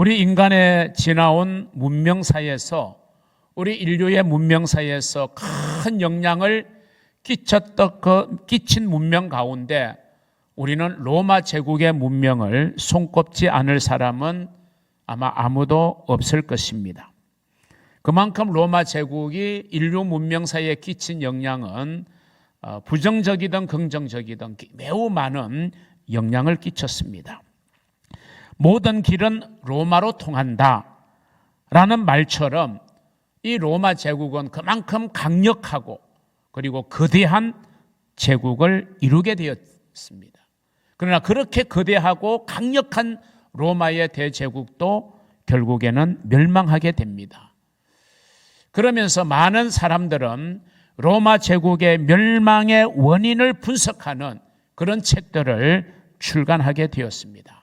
우리 인간의 지나온 문명사에서, 우리 인류의 문명사에서 큰 영향을 끼친 문명 가운데 우리는 로마 제국의 문명을 손꼽지 않을 사람은 아마 아무도 없을 것입니다. 그만큼 로마 제국이 인류 문명사에 끼친 영향은 부정적이든 긍정적이든 매우 많은 영향을 끼쳤습니다. 모든 길은 로마로 통한다 라는 말처럼 이 로마 제국은 그만큼 강력하고 그리고 거대한 제국을 이루게 되었습니다. 그러나 그렇게 거대하고 강력한 로마의 대제국도 결국에는 멸망하게 됩니다. 그러면서 많은 사람들은 로마 제국의 멸망의 원인을 분석하는 그런 책들을 출간하게 되었습니다.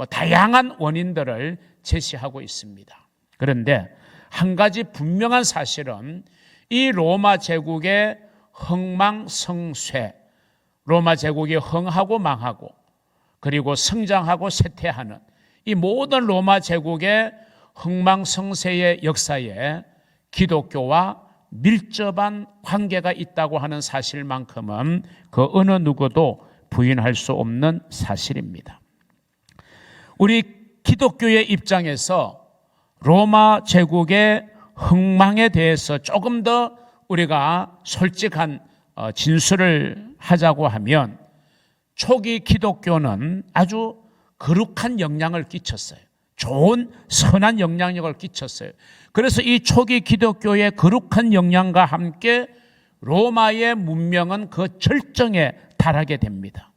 다양한 원인들을 제시하고 있습니다. 그런데 한 가지 분명한 사실은 이 로마 제국의 흥망성쇠, 로마 제국이 흥하고 망하고 그리고 성장하고 쇠퇴하는 이 모든 로마 제국의 흥망성쇠의 역사에 기독교와 밀접한 관계가 있다고 하는 사실만큼은 그 어느 누구도 부인할 수 없는 사실입니다. 우리 기독교의 입장에서 로마 제국의 흥망에 대해서 조금 더 우리가 솔직한 진술을 하자고 하면 초기 기독교는 아주 거룩한 영향을 끼쳤어요. 좋은 선한 영향력을 끼쳤어요. 그래서 이 초기 기독교의 거룩한 영향과 함께 로마의 문명은 그 절정에 달하게 됩니다.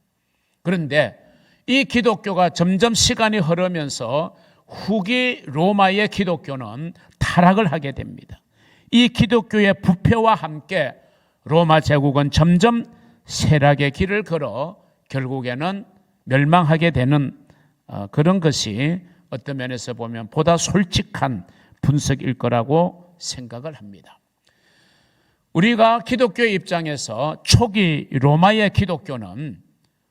그런데 이 기독교가 점점 시간이 흐르면서 후기 로마의 기독교는 타락을 하게 됩니다. 이 기독교의 부패와 함께 로마 제국은 점점 쇠락의 길을 걸어 결국에는 멸망하게 되는 그런 것이 어떤 면에서 보면 보다 솔직한 분석일 거라고 생각을 합니다. 우리가 기독교의 입장에서 초기 로마의 기독교는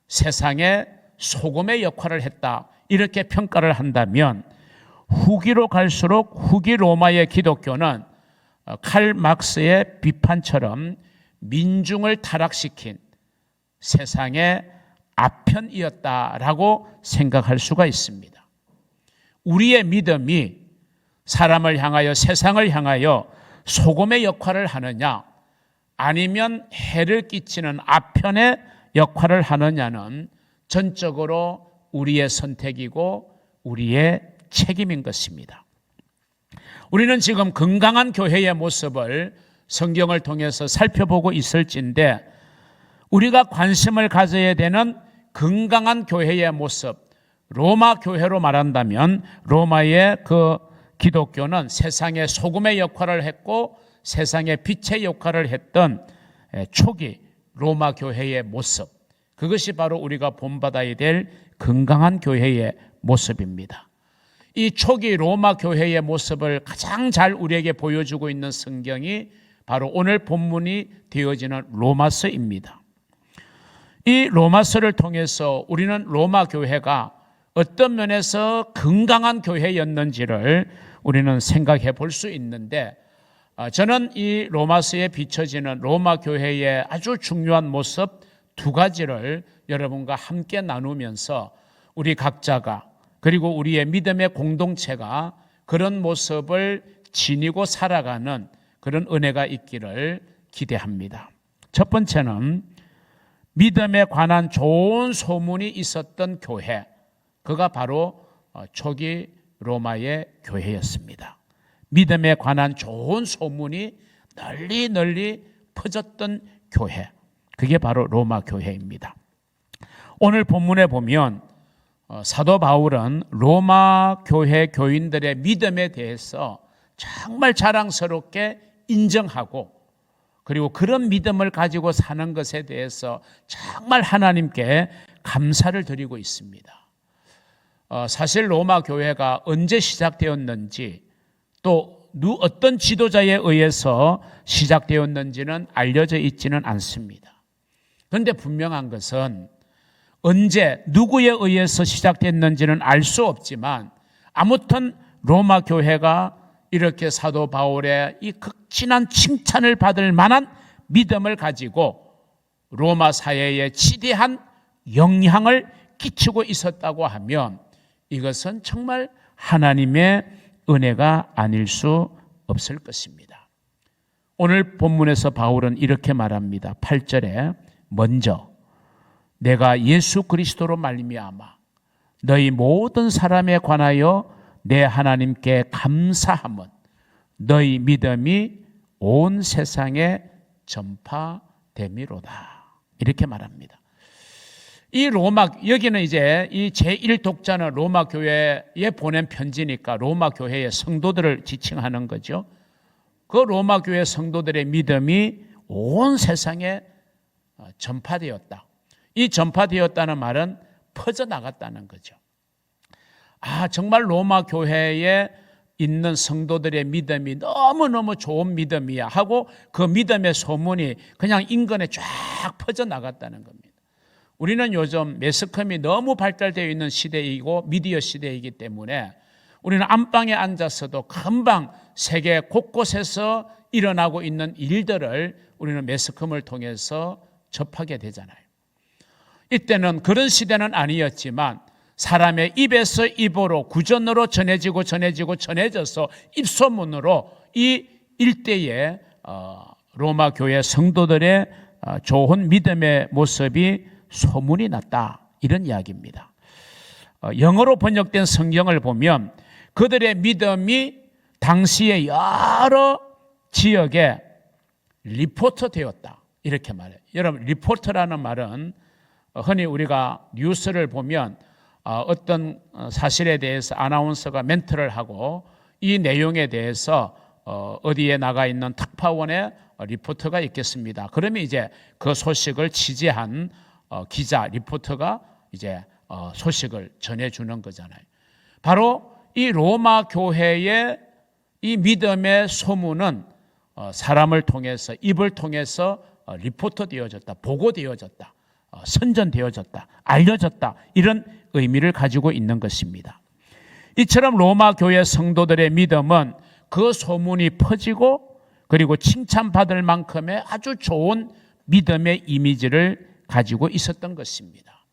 세상에 소금의 역할을 했다 이렇게 평가를 한다면 후기로 갈수록 후기 로마의 기독교는 칼 막스의 비판처럼 민중을 타락시킨 세상의 아편이었다라고 생각할 수가 있습니다. 우리의 믿음이 사람을 향하여 세상을 향하여 소금의 역할을 하느냐 아니면 해를 끼치는 아편의 역할을 하느냐는 전적으로 우리의 선택이고 우리의 책임인 것입니다. 우리는 지금 건강한 교회의 모습을 성경을 통해서 살펴보고 있을진데 우리가 관심을 가져야 되는 건강한 교회의 모습, 로마 교회로 말한다면 로마의 그 기독교는 세상의 소금의 역할을 했고 세상의 빛의 역할을 했던 초기 로마 교회의 모습, 그것이 바로 우리가 본받아야 될 건강한 교회의 모습입니다. 이 초기 로마 교회의 모습을 가장 잘 우리에게 보여주고 있는 성경이 바로 오늘 본문이 되어지는 로마서입니다. 이 로마서를 통해서 우리는 로마 교회가 어떤 면에서 건강한 교회였는지를 우리는 생각해 볼 수 있는데 저는 이 로마서에 비춰지는 로마 교회의 아주 중요한 모습 두 가지를 여러분과 함께 나누면서 우리 각자가 그리고 우리의 믿음의 공동체가 그런 모습을 지니고 살아가는 그런 은혜가 있기를 기대합니다. 첫 번째는 믿음에 관한 좋은 소문이 있었던 교회, 그가 바로 초기 로마의 교회였습니다. 믿음에 관한 좋은 소문이 널리 퍼졌던 교회, 그게 바로 로마 교회입니다. 오늘 본문에 보면 사도 바울은 로마 교회 교인들의 믿음에 대해서 정말 자랑스럽게 인정하고 그리고 그런 믿음을 가지고 사는 것에 대해서 정말 하나님께 감사를 드리고 있습니다. 사실 로마 교회가 언제 시작되었는지 또 어떤 지도자에 의해서 시작되었는지는 알려져 있지는 않습니다. 그런데 분명한 것은 언제 누구에 의해서 시작됐는지는 알 수 없지만 아무튼 로마 교회가 이렇게 사도 바울의 이 극진한 칭찬을 받을 만한 믿음을 가지고 로마 사회에 지대한 영향을 끼치고 있었다고 하면 이것은 정말 하나님의 은혜가 아닐 수 없을 것입니다. 오늘 본문에서 바울은 이렇게 말합니다. 8절에 먼저 내가 예수 그리스도로 말미암아 너희 모든 사람에 관하여 내 하나님께 감사함은 너희 믿음이 온 세상에 전파됨이로다. 이렇게 말합니다. 이 로마, 여기는 이제 이 제1독자는 로마 교회에 보낸 편지니까 로마 교회의 성도들을 지칭하는 거죠. 그 로마 교회 성도들의 믿음이 온 세상에 전파되었다. 이 전파되었다는 말은 퍼져나갔다는 거죠. 정말 로마 교회에 있는 성도들의 믿음이 너무너무 좋은 믿음이야 하고 그 믿음의 소문이 그냥 인근에 쫙 퍼져나갔다는 겁니다. 우리는 요즘 매스컴이 너무 발달되어 있는 시대이고 미디어 시대이기 때문에 우리는 안방에 앉아서도 금방 세계 곳곳에서 일어나고 있는 일들을 우리는 매스컴을 통해서 접하게 되잖아요. 이때는 그런 시대는 아니었지만 사람의 입에서 입으로 구전으로 전해져서 입소문으로 이 일대의 로마 교회 성도들의 좋은 믿음의 모습이 소문이 났다. 이런 이야기입니다. 영어로 번역된 성경을 보면 그들의 믿음이 당시의 여러 지역에 리포터 되었다. 이렇게 말해요. 여러분, 리포터라는 말은 흔히 우리가 뉴스를 보면 어떤 사실에 대해서 아나운서가 멘트를 하고 이 내용에 대해서 어디에 나가 있는 특파원의 리포터가 있겠습니다. 그러면 이제 그 소식을 취재한 기자, 리포터가 이제 소식을 전해주는 거잖아요. 바로 이 로마 교회의 이 믿음의 소문은 사람을 통해서, 입을 통해서 리포터 되어졌다, 보고되어졌다, 선전되어졌다, 알려졌다, 이런 의미를 가지고 있는 것입니다. 이처럼 로마 교회 성도들의 믿음은 그 소문이 퍼지고 그리고 칭찬받을 만큼의 아주 좋은 믿음의 이미지를 가지고 있었던 것입니다.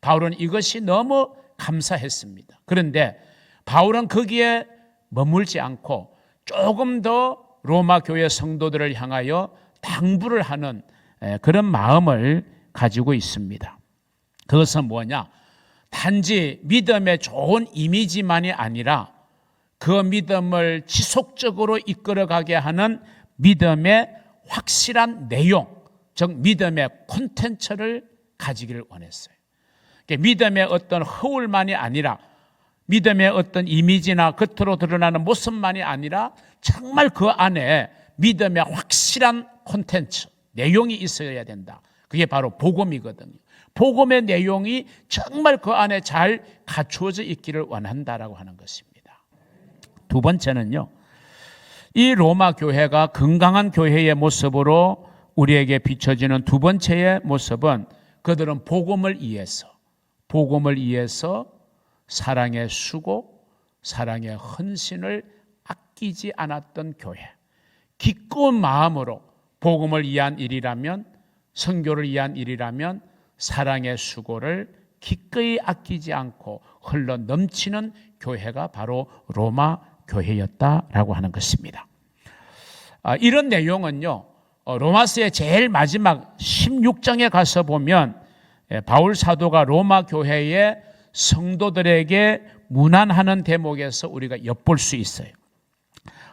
바울은 이것이 너무 감사했습니다. 그런데 바울은 거기에 머물지 않고 조금 더 로마 교회 성도들을 향하여 당부를 하는 그런 마음을 가지고 있습니다. 그것은 뭐냐? 단지 믿음의 좋은 이미지만이 아니라 그 믿음을 지속적으로 이끌어가게 하는 믿음의 확실한 내용, 즉 믿음의 콘텐츠를 가지기를 원했어요. 믿음의 어떤 허울만이 아니라 믿음의 어떤 이미지나 겉으로 드러나는 모습만이 아니라 정말 그 안에 믿음의 확실한 콘텐츠, 내용이 있어야 된다. 그게 바로 복음이거든요. 복음의 내용이 정말 그 안에 잘 갖추어져 있기를 원한다라고 하는 것입니다. 두 번째는요, 이 로마 교회가 건강한 교회의 모습으로 우리에게 비춰지는 두 번째의 모습은 그들은 복음을 이해해서 사랑의 수고, 사랑의 헌신을 아끼지 않았던 교회. 기꺼운 마음으로 복음을 위한 일이라면, 선교를 위한 일이라면 사랑의 수고를 기꺼이 아끼지 않고 흘러 넘치는 교회가 바로 로마 교회였다라고 하는 것입니다. 이런 내용은요, 로마서의 제일 마지막 16장에 가서 보면 바울 사도가 로마 교회의 성도들에게 문안하는 대목에서 우리가 엿볼 수 있어요.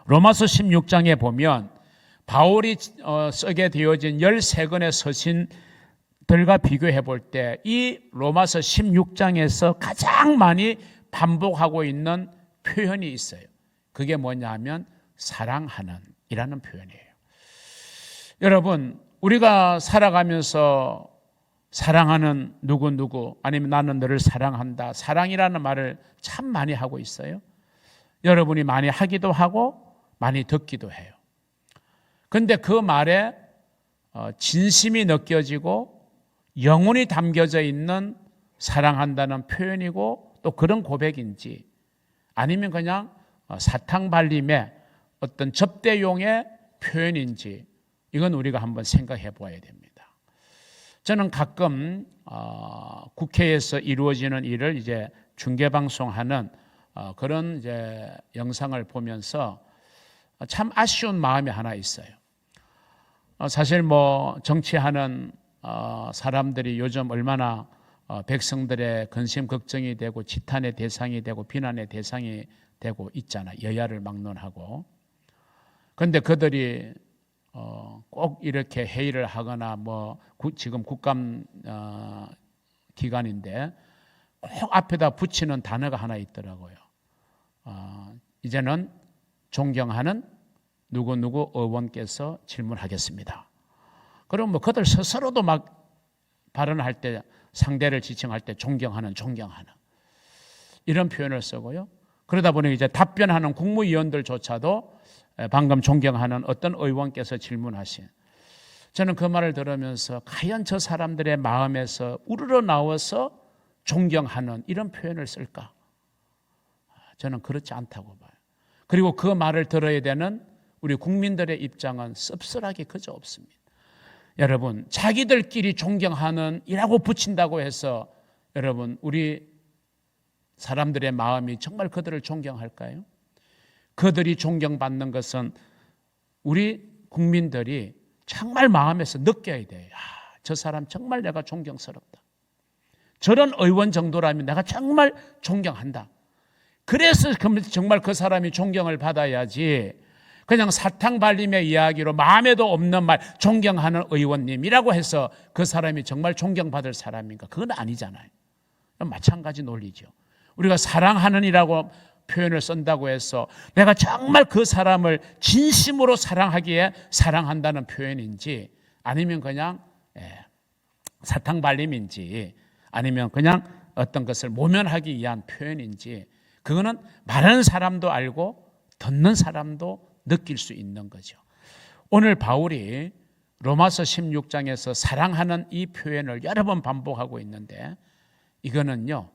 로마서 16장에 보면 바울이 쓰게 되어진 13권의 서신들과 비교해 볼 때 이 로마서 16장에서 가장 많이 반복하고 있는 표현이 있어요. 그게 뭐냐 하면 사랑하는 이라는 표현이에요. 여러분, 우리가 살아가면서 사랑하는 누구 아니면 나는 너를 사랑한다, 사랑이라는 말을 참 많이 하고 있어요. 여러분이 많이 하기도 하고 많이 듣기도 해요. 그런데 그 말에 진심이 느껴지고 영혼이 담겨져 있는 사랑한다는 표현이고 또 그런 고백인지, 아니면 그냥 사탕발림의 어떤 접대용의 표현인지 이건 우리가 한번 생각해 보아야 됩니다. 저는 가끔 국회에서 이루어지는 일을 이제 중계 방송하는 그런 이제 영상을 보면서 참 아쉬운 마음이 하나 있어요. 사실 뭐 정치하는 사람들이 요즘 얼마나 백성들의 근심 걱정이 되고 지탄의 대상이 되고 비난의 대상이 되고 있잖아. 여야를 막론하고. 그런데 그들이 꼭 이렇게 회의를 하거나 뭐 지금 국감 기간인데 꼭 앞에다 붙이는 단어가 하나 있더라고요. 이제는 존경하는 누구누구 의원께서 질문하겠습니다. 그럼 뭐 그들 스스로도 막 발언할 때 상대를 지칭할 때 존경하는 이런 표현을 쓰고요. 그러다 보니 이제 답변하는 국무위원들조차도 방금 존경하는 어떤 의원께서 질문하신, 저는 그 말을 들으면서 과연 저 사람들의 마음에서 우러러 나와서 존경하는 이런 표현을 쓸까? 저는 그렇지 않다고 봐요. 그리고 그 말을 들어야 되는 우리 국민들의 입장은 씁쓸하게 그저 없습니다. 여러분, 자기들끼리 존경하는 이라고 붙인다고 해서 여러분 우리 사람들의 마음이 정말 그들을 존경할까요? 그들이 존경받는 것은 우리 국민들이 정말 마음에서 느껴야 돼요. 저 사람 정말 내가 존경스럽다. 저런 의원 정도라면 내가 정말 존경한다. 그래서 정말 그 사람이 존경을 받아야지 그냥 사탕발림의 이야기로 마음에도 없는 말 존경하는 의원님이라고 해서 그 사람이 정말 존경받을 사람인가? 그건 아니잖아요. 마찬가지 논리죠. 우리가 사랑하는이라고 표현을 쓴다고 해서 내가 정말 그 사람을 진심으로 사랑하기에 사랑한다는 표현인지 아니면 그냥 사탕발림인지 아니면 그냥 어떤 것을 모면하기 위한 표현인지 그거는 말하는 사람도 알고 듣는 사람도 느낄 수 있는 거죠. 오늘 바울이 로마서 16장에서 사랑하는 이 표현을 여러 번 반복하고 있는데 이거는요,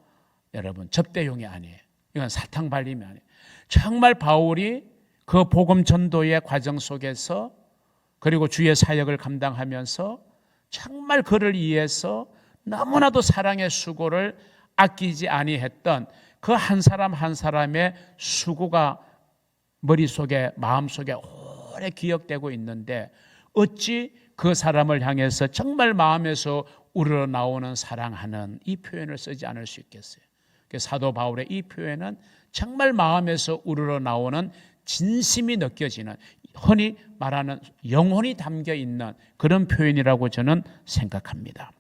여러분 접대용이 아니에요. 이건 사탕발림이 아니에요. 정말 바울이 그 복음 전도의 과정 속에서 그리고 주의 사역을 감당하면서 정말 그를 위해서 너무나도 사랑의 수고를 아끼지 아니했던 그 한 사람 한 사람의 수고가 머릿속에 마음속에 오래 기억되고 있는데 어찌 그 사람을 향해서 정말 마음에서 우러나오는 사랑하는 이 표현을 쓰지 않을 수 있겠어요. 사도 바울의 이 표현은 정말 마음에서 우러나오는 진심이 느껴지는 흔히 말하는 영혼이 담겨 있는 그런 표현이라고 저는 생각합니다.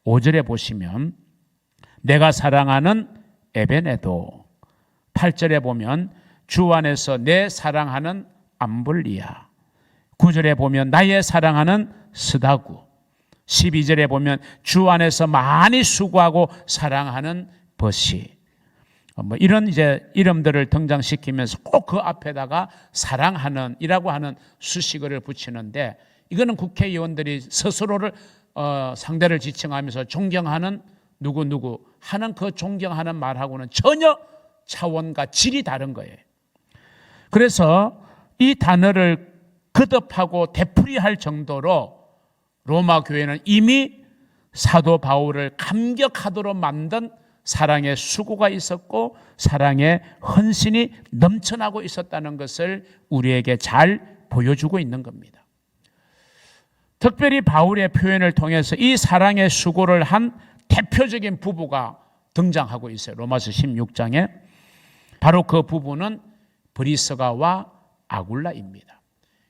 5절에 보시면 내가 사랑하는 에베네도, 8절에 보면 주 안에서 내 사랑하는 암블리아, 9절에 보면 나의 사랑하는 스다구, 12절에 보면 주 안에서 많이 수고하고 사랑하는 버시, 뭐 이런 이제 이름들을 등장시키면서 꼭 그 앞에다가 사랑하는 이라고 하는 수식어를 붙이는데 이거는 국회의원들이 스스로를 상대를 지칭하면서 존경하는 누구 하는 그 존경하는 말하고는 전혀 차원과 질이 다른 거예요. 그래서 이 단어를 거듭하고 되풀이할 정도로 로마 교회는 이미 사도 바울을 감격하도록 만든 사랑의 수고가 있었고 사랑의 헌신이 넘쳐나고 있었다는 것을 우리에게 잘 보여주고 있는 겁니다. 특별히 바울의 표현을 통해서 이 사랑의 수고를 한 대표적인 부부가 등장하고 있어요. 로마서 16장에 바로 그 부부는 브리스가와 아굴라입니다.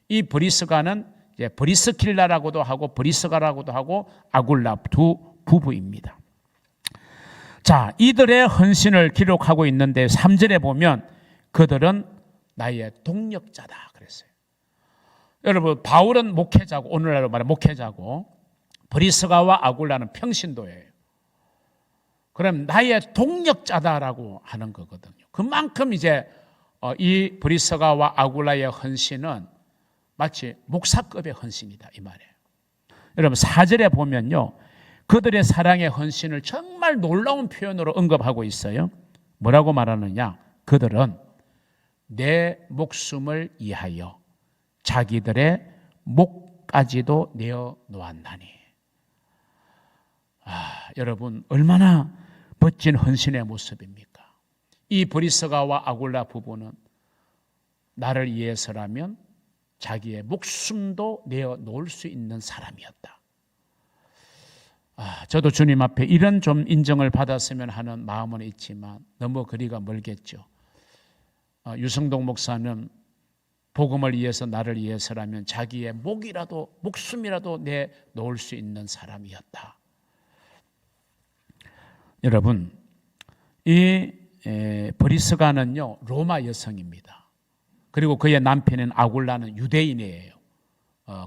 이 브리스가는 이제 브리스킬라라고도 하고 브리스가라고도 하고 아굴라 두 부부입니다. 자, 이들의 헌신을 기록하고 있는데 3절에 보면 그들은 나의 동력자다 그랬어요. 여러분, 바울은 목회자고 오늘날로 말해 목회자고 브리스가와 아굴라는 평신도예요. 그럼 나의 동력자다라고 하는 거거든요. 그만큼 이제 이 브리스가와 아굴라의 헌신은 마치 목사급의 헌신이다 이 말이에요. 여러분 4절에 보면요, 그들의 사랑의 헌신을 정말 놀라운 표현으로 언급하고 있어요. 뭐라고 말하느냐? 그들은 내 목숨을 위하여 자기들의 목까지도 내어 놓았나니. 여러분, 얼마나 멋진 헌신의 모습입니까? 이 브리스가와 아굴라 부부는 나를 위해서라면 자기의 목숨도 내어 놓을 수 있는 사람이었다. 저도 주님 앞에 이런 좀 인정을 받았으면 하는 마음은 있지만 너무 거리가 멀겠죠. 유성동 목사는 복음을 위해서 나를 위해서라면 자기의 목숨이라도 내 놓을 수 있는 사람이었다. 여러분, 이 브리스가는요 로마 여성입니다. 그리고 그의 남편인 아굴라는 유대인이에요.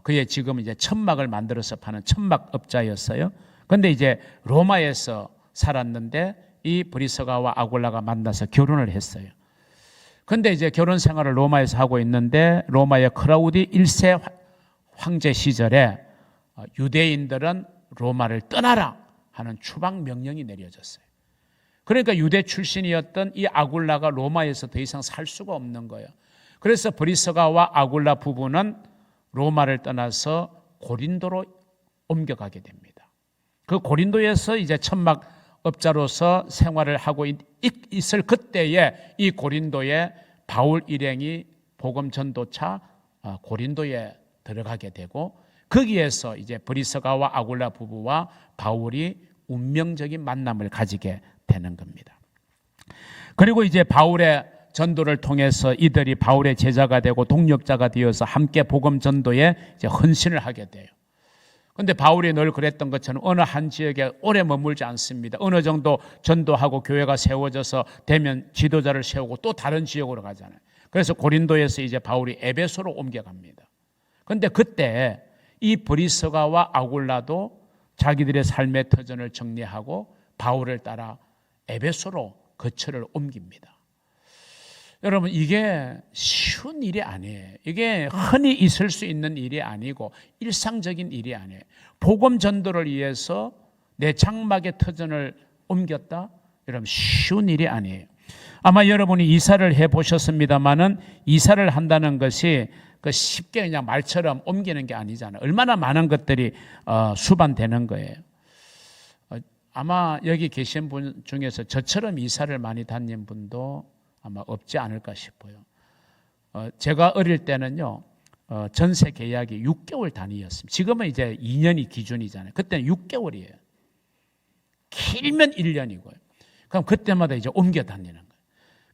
그의 지금 이제 천막을 만들어서 파는 천막업자였어요. 그런데 이제 로마에서 살았는데 이 브리스가와 아굴라가 만나서 결혼을 했어요. 그런데 이제 결혼 생활을 로마에서 하고 있는데 로마의 클라우디 1세 황제 시절에 유대인들은 로마를 떠나라 하는 추방 명령이 내려졌어요. 그러니까 유대 출신이었던 이 아굴라가 로마에서 더 이상 살 수가 없는 거예요. 그래서 브리스가와 아굴라 부부는 로마를 떠나서 고린도로 옮겨가게 됩니다. 그 고린도에서 이제 천막업자로서 생활을 하고 있을 그때에 이 고린도에 바울 일행이 복음 전도차 고린도에 들어가게 되고 거기에서 이제 브리스가와 아굴라 부부와 바울이 운명적인 만남을 가지게 되는 겁니다. 그리고 이제 바울의 전도를 통해서 이들이 바울의 제자가 되고 동력자가 되어서 함께 복음 전도에 이제 헌신을 하게 돼요. 그런데 바울이 늘 그랬던 것처럼 어느 한 지역에 오래 머물지 않습니다. 어느 정도 전도하고 교회가 세워져서 되면 지도자를 세우고 또 다른 지역으로 가잖아요. 그래서 고린도에서 이제 바울이 에베소로 옮겨갑니다. 그런데 그때 이 브리스가와 아굴라도 자기들의 삶의 터전을 정리하고 바울을 따라 에베소로 거처를 옮깁니다. 여러분, 이게 쉬운 일이 아니에요. 이게 흔히 있을 수 있는 일이 아니고 일상적인 일이 아니에요. 복음 전도를 위해서 내 장막의 터전을 옮겼다? 여러분, 쉬운 일이 아니에요. 아마 여러분이 이사를 해보셨습니다마는 이사를 한다는 것이 쉽게 그냥 말처럼 옮기는 게 아니잖아요. 얼마나 많은 것들이 수반되는 거예요. 아마 여기 계신 분 중에서 저처럼 이사를 많이 다닌 분도 아마 없지 않을까 싶어요. 제가 어릴 때는요 전세 계약이 6개월 단위였습니다. 지금은 이제 2년이 기준이잖아요. 그때는 6개월이에요. 길면 1년이고요. 그럼 그때마다 이제 옮겨 다니는 거예요.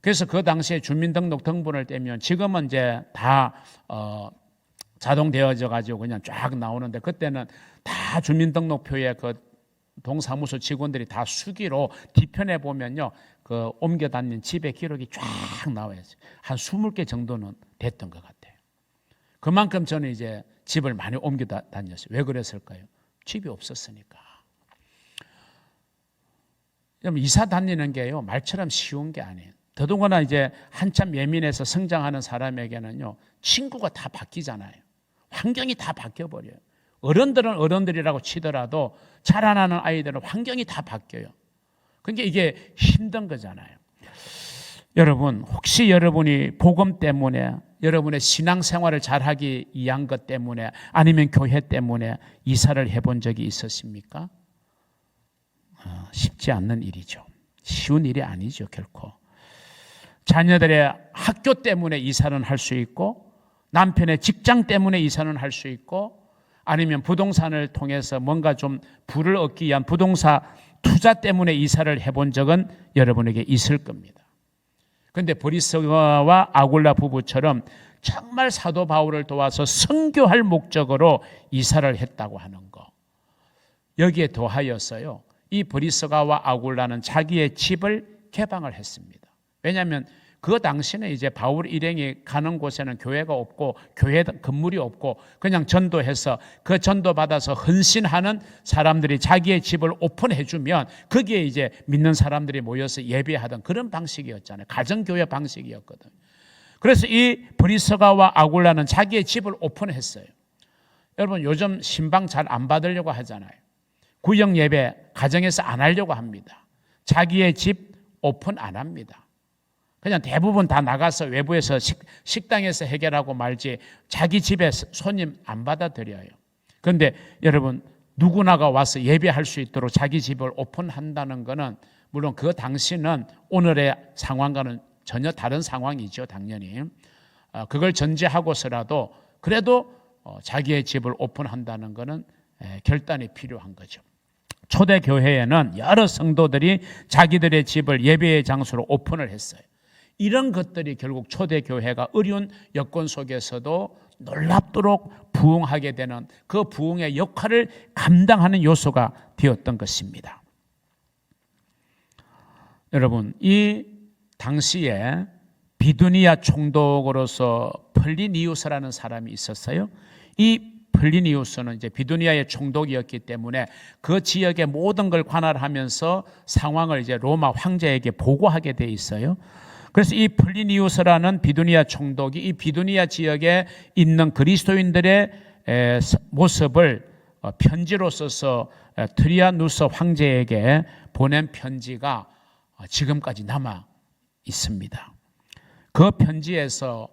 그래서 그 당시에 주민등록 등본을 떼면 지금은 이제 다 자동되어져 가지고 그냥 쫙 나오는데 그때는 다 주민등록표에 그 동사무소 직원들이 다 수기로 뒤편에 보면요 그 옮겨 다닌 집의 기록이 쫙 나와요. 한 20개 정도는 됐던 것 같아요. 그만큼 저는 이제 집을 많이 옮겨 다녔어요. 왜 그랬을까요? 집이 없었으니까. 이사 다니는 게요 말처럼 쉬운 게 아니에요. 더더군다나 이제 한참 예민해서 성장하는 사람에게는요 친구가 다 바뀌잖아요. 환경이 다 바뀌어버려요. 어른들은 어른들이라고 치더라도 자라나는 아이들은 환경이 다 바뀌어요. 그러니까 이게 힘든 거잖아요. 여러분, 혹시 여러분이 복음 때문에 여러분의 신앙생활을 잘하기 위한 것 때문에 아니면 교회 때문에 이사를 해본 적이 있으십니까? 쉽지 않는 일이죠. 쉬운 일이 아니죠, 결코. 자녀들의 학교 때문에 이사는 할 수 있고 남편의 직장 때문에 이사는 할 수 있고 아니면 부동산을 통해서 뭔가 좀 부를 얻기 위한 부동산 투자 때문에 이사를 해본 적은 여러분에게 있을 겁니다. 그런데 브리스가와 아굴라 부부처럼 정말 사도 바울을 도와서 선교할 목적으로 이사를 했다고 하는 거. 여기에 더하여서요. 이 브리스가와 아굴라는 자기의 집을 개방을 했습니다. 왜냐하면 그 당시는 이제 바울 일행이 가는 곳에는 교회가 없고 교회 건물이 없고 그냥 전도해서 그 전도 받아서 헌신하는 사람들이 자기의 집을 오픈해 주면 거기에 이제 믿는 사람들이 모여서 예배하던 그런 방식이었잖아요. 가정교회 방식이었거든요. 그래서 이 브리스가와 아굴라는 자기의 집을 오픈했어요. 여러분 요즘 신방 잘 안 받으려고 하잖아요. 구역 예배 가정에서 안 하려고 합니다. 자기의 집 오픈 안 합니다. 그냥 대부분 다 나가서 외부에서 식당에서 해결하고 말지 자기 집에 손님 안 받아들여요. 그런데 여러분, 누구나가 와서 예배할 수 있도록 자기 집을 오픈한다는 것은 물론 그 당시는 오늘의 상황과는 전혀 다른 상황이죠, 당연히. 그걸 전제하고서라도 그래도 자기의 집을 오픈한다는 것은 결단이 필요한 거죠. 초대교회에는 여러 성도들이 자기들의 집을 예배의 장소로 오픈을 했어요. 이런 것들이 결국 초대교회가 어려운 여건 속에서도 놀랍도록 부흥하게 되는 그 부흥의 역할을 감당하는 요소가 되었던 것입니다. 여러분, 이 당시에 비두니아 총독으로서 플리니우스라는 사람이 있었어요. 이 플리니우스는 이제 비두니아의 총독이었기 때문에 그 지역의 모든 걸 관할하면서 상황을 이제 로마 황제에게 보고하게 돼 있어요. 그래서 이 플리니우스라는 비두니아 총독이 이 비두니아 지역에 있는 그리스도인들의 모습을 편지로 써서 트리아누스 황제에게 보낸 편지가 지금까지 남아 있습니다. 그 편지에서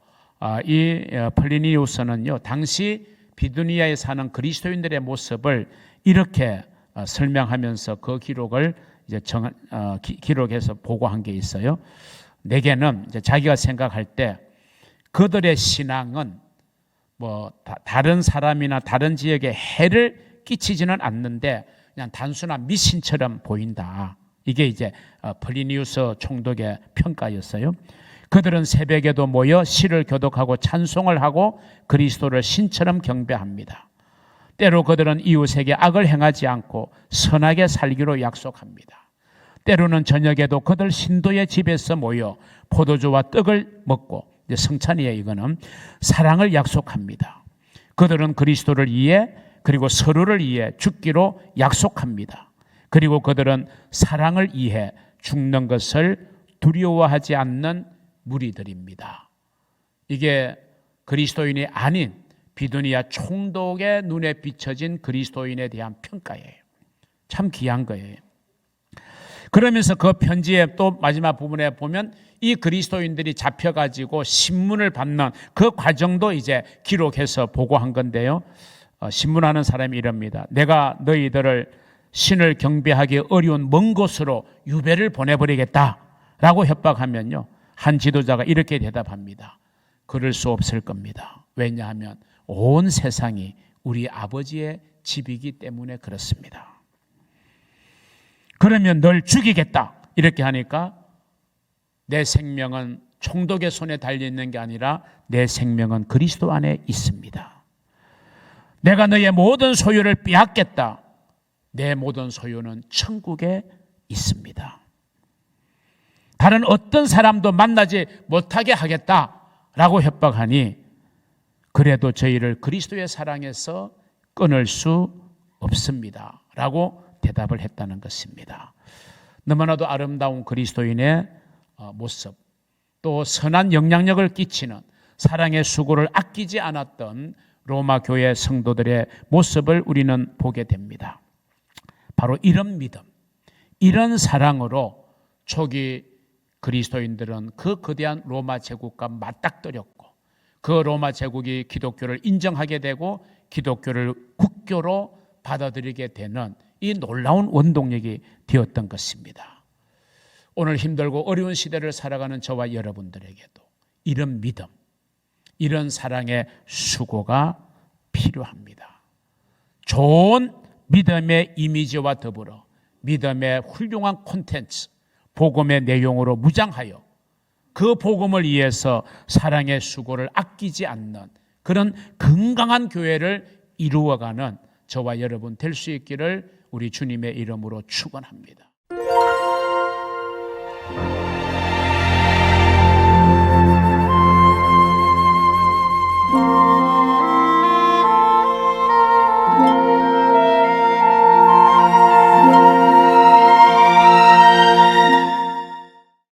이 플리니우스는요, 당시 비두니아에 사는 그리스도인들의 모습을 이렇게 설명하면서 그 기록을 이제 기록해서 보고한 게 있어요. 내게는 이제 자기가 생각할 때 그들의 신앙은 뭐 다른 사람이나 다른 지역에 해를 끼치지는 않는데 그냥 단순한 미신처럼 보인다. 이게 이제 플리니우스 총독의 평가였어요. 그들은 새벽에도 모여 시를 교독하고 찬송을 하고 그리스도를 신처럼 경배합니다. 때로 그들은 이웃에게 악을 행하지 않고 선하게 살기로 약속합니다. 때로는 저녁에도 그들 신도의 집에서 모여 포도주와 떡을 먹고, 이제 성찬이에요. 이거는 사랑을 약속합니다. 그들은 그리스도를 위해 그리고 서로를 위해 죽기로 약속합니다. 그리고 그들은 사랑을 위해 죽는 것을 두려워하지 않는 무리들입니다. 이게 그리스도인이 아닌 비두니아 총독의 눈에 비춰진 그리스도인에 대한 평가예요. 참 귀한 거예요. 그러면서 그 편지의 또 마지막 부분에 보면 이 그리스도인들이 잡혀가지고 신문을 받는 그 과정도 이제 기록해서 보고한 건데요. 신문하는 사람이 이럽니다. 내가 너희들을 신을 경배하기 어려운 먼 곳으로 유배를 보내버리겠다라고 협박하면요, 한 지도자가 이렇게 대답합니다. 그럴 수 없을 겁니다. 왜냐하면 온 세상이 우리 아버지의 집이기 때문에 그렇습니다. 그러면 널 죽이겠다 이렇게 하니까 내 생명은 총독의 손에 달려있는 게 아니라 내 생명은 그리스도 안에 있습니다. 내가 너의 모든 소유를 빼앗겠다. 내 모든 소유는 천국에 있습니다. 다른 어떤 사람도 만나지 못하게 하겠다라고 협박하니 그래도 저희를 그리스도의 사랑에서 끊을 수 없습니다 라고 대답을 했다는 것입니다. 너무나도 아름다운 그리스도인의 모습, 또 선한 영향력을 끼치는 사랑의 수고를 아끼지 않았던 로마 교회 성도들의 모습을 우리는 보게 됩니다. 바로 이런 믿음, 이런 사랑으로 초기 그리스도인들은 그 거대한 로마 제국과 맞닥뜨렸고 그 로마 제국이 기독교를 인정하게 되고 기독교를 국교로 받아들이게 되는 이 놀라운 원동력이 되었던 것입니다. 오늘 힘들고 어려운 시대를 살아가는 저와 여러분들에게도 이런 믿음, 이런 사랑의 수고가 필요합니다. 좋은 믿음의 이미지와 더불어 믿음의 훌륭한 콘텐츠, 복음의 내용으로 무장하여 그 복음을 위해서 사랑의 수고를 아끼지 않는 그런 건강한 교회를 이루어가는 저와 여러분 될 수 있기를 우리 주님의 이름으로 축원합니다.